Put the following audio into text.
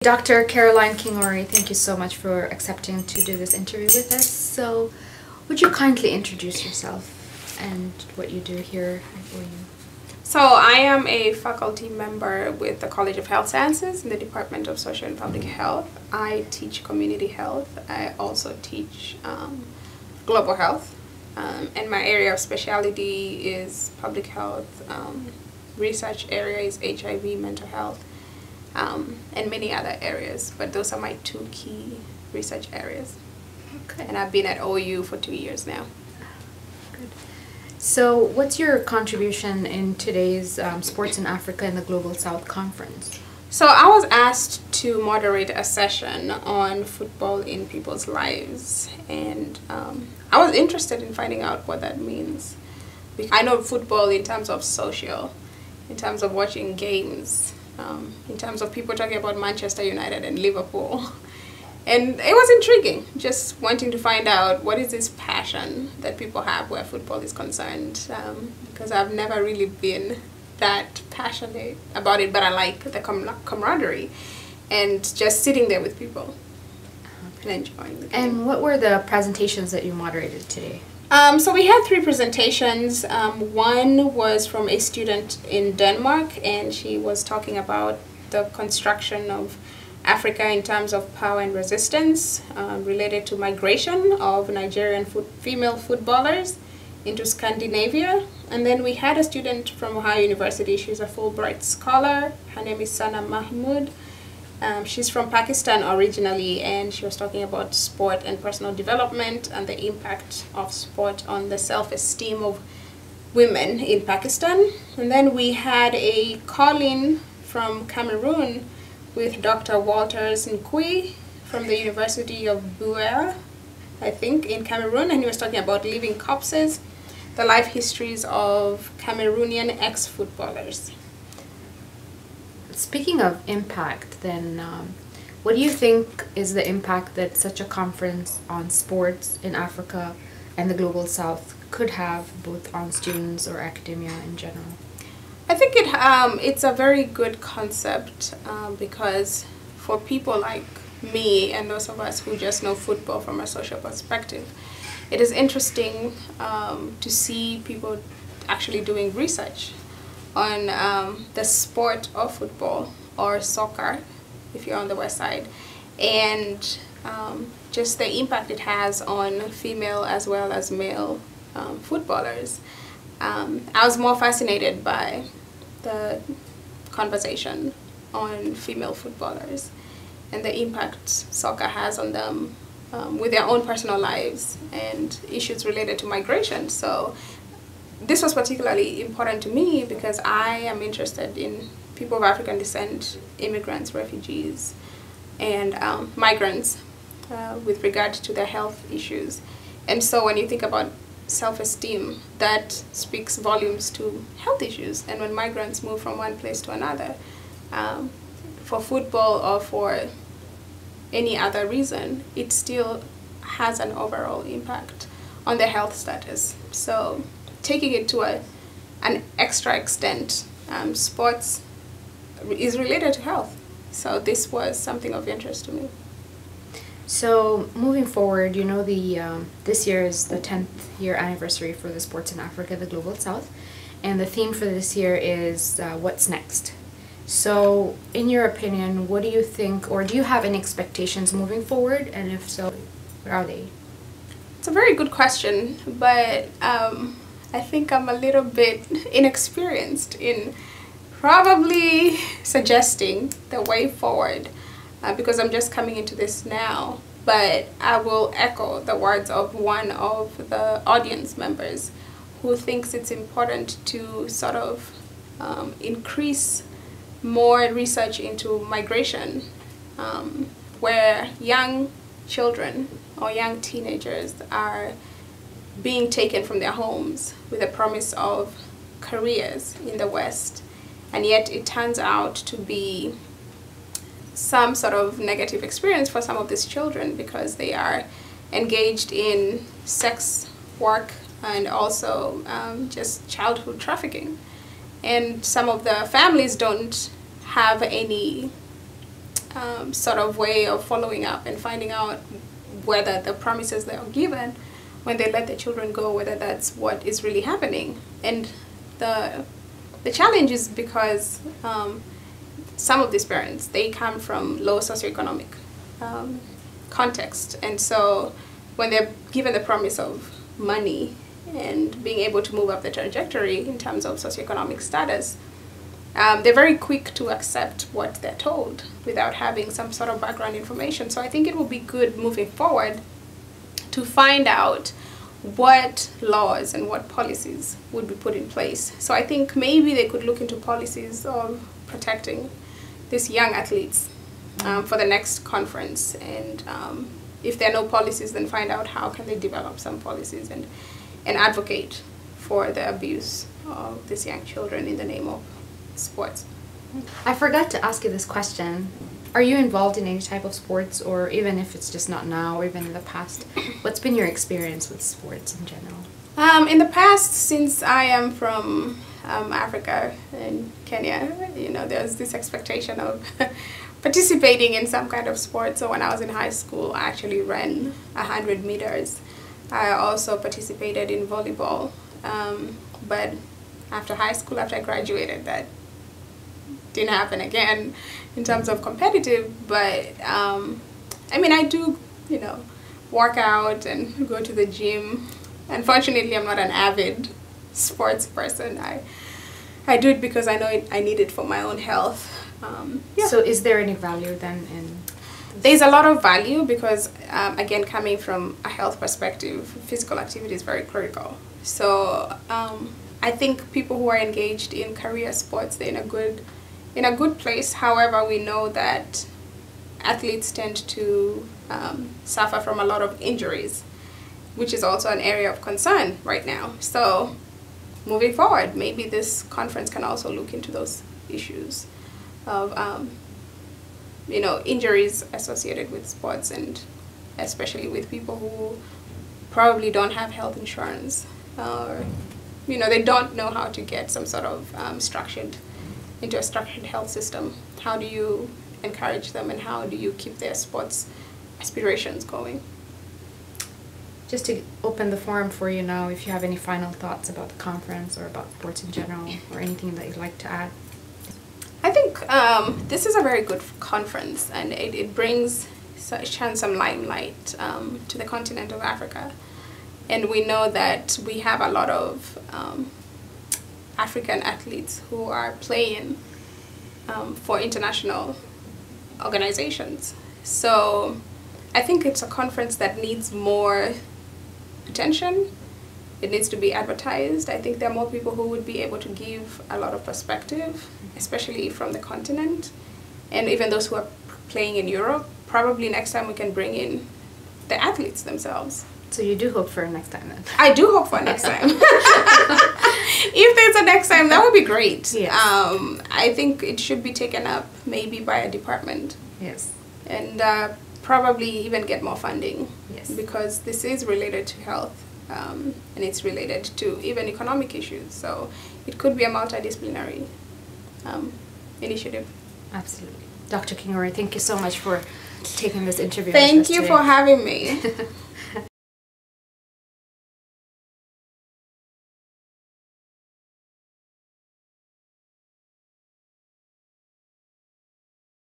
Dr. Caroline Kingori, thank you so much for accepting to do this interview with us. So, would you kindly introduce yourself and what you do here at OU? So I am a faculty member with the College of Health Sciences in the Department of Social and Public Health. I teach community health. I also teach global health. And my area of specialty is public health. Research area is HIV, mental health, and many other areas. But those are my two key research areas. Okay. And I've been at OU for 2 years now. Good. So what's your contribution in today's Sports in Africa and the Global South Conference? So I was asked to moderate a session on football in people's lives, and I was interested in finding out what that means. I know football in terms of social, in terms of watching games, in terms of people talking about Manchester United and Liverpool. And it was intriguing, just wanting to find out what is this passion that people have where football is concerned, because I've never really been that passionate about it, but I like the camaraderie and just sitting there with people and enjoying the game. And what were the presentations that you moderated today? So we had 3 presentations. One was from a student in Denmark, and she was talking about the construction of Africa in terms of power and resistance related to migration of Nigerian female footballers into Scandinavia. And then we had a student from Ohio University. She's a Fulbright scholar. Her name is Sana Mahmood. She's from Pakistan originally, and she was talking about sport and personal development and the impact of sport on the self-esteem of women in Pakistan. And then we had a call-in from Cameroon with Dr. Walters Nkui from the University of Buea, I think, in Cameroon, and he was talking about living corpses, the life histories of Cameroonian ex-footballers. Speaking of impact, then, what do you think is the impact that such a conference on sports in Africa and the Global South could have, both on students or academia in general? I think it's a very good concept because for people like me and those of us who just know football from a social perspective, it is interesting to see people actually doing research on the sport of football or soccer, if you're on the west side, and just the impact it has on female as well as male footballers. I was more fascinated by the conversation on female footballers and the impact soccer has on them with their own personal lives and issues related to migration. So this was particularly important to me because I am interested in people of African descent, immigrants, refugees, and migrants with regard to their health issues. And so when you think about self-esteem, that speaks volumes to health issues. And when migrants move from one place to another, for football or for any other reason, it still has an overall impact on their health status. So taking it to an extra extent, sports is related to health. So this was something of interest to me. So moving forward, you know, this year is the 10th year anniversary for the Sports in Africa, the Global South, and the theme for this year is what's next. So in your opinion, what do you think, or do you have any expectations moving forward, and if so, what are they? It's a very good question, but I think I'm a little bit inexperienced in probably suggesting the way forward. Because I'm just coming into this now, but I will echo the words of one of the audience members who thinks it's important to sort of increase more research into migration, where young children or young teenagers are being taken from their homes with the promise of careers in the West, and yet it turns out to be some sort of negative experience for some of these children because they are engaged in sex work and also just childhood trafficking. And some of the families don't have any sort of way of following up and finding out whether the promises they are given when they let their children go, whether that's what is really happening. And the challenge is because some of these parents, they come from low socioeconomic context, and so when they're given the promise of money and being able to move up the trajectory in terms of socioeconomic status, they're very quick to accept what they're told without having some sort of background information. So I think it will be good moving forward to find out what laws and what policies would be put in place. So I think maybe they could look into policies of protecting these young athletes for the next conference. And if there are no policies, then find out how can they develop some policies and advocate for the abuse of these young children in the name of sports. I forgot to ask you this question. Are you involved in any type of sports, or even if it's just not now or even in the past, what's been your experience with sports in general? In the past, since I am from Africa and Kenya, you know, there's this expectation of participating in some kind of sport. So when I was in high school, I actually ran 100 meters. I also participated in volleyball, but after high school, after I graduated, that didn't happen again in terms of competitive. But I mean, I do, you know, work out and go to the gym. Unfortunately, I'm not an avid sports person. I do it because I know I need it for my own health. Yeah. So is there any value then in? There's a lot of value because, again, coming from a health perspective, physical activity is very critical. So I think people who are engaged in career sports, they're in a good place. However, we know that athletes tend to suffer from a lot of injuries, which is also an area of concern right now. So moving forward, maybe this conference can also look into those issues of you know, injuries associated with sports, and especially with people who probably don't have health insurance, or you know, they don't know how to get some sort of structured health system. How do you encourage them, and how do you keep their sports aspirations going? Just to open the forum for you now, if you have any final thoughts about the conference or about sports in general, or anything that you'd like to add. I think this is a very good conference, and it brings shines some limelight to the continent of Africa. And we know that we have a lot of African athletes who are playing for international organizations. So I think it's a conference that needs more attention. It needs to be advertised. I think there are more people who would be able to give a lot of perspective, especially from the continent, and even those who are playing in Europe. Probably next time we can bring in the athletes themselves. So you do hope for a next time then? I do hope for a next time. If there's a next time, that would be great. Yes. I think it should be taken up maybe by a department. Yes. And probably even get more funding. Yes. Because this is related to health. And it's related to even economic issues. So it could be a multidisciplinary initiative. Absolutely. Dr. Kingori, thank you so much for taking this interview. Thank you for having me.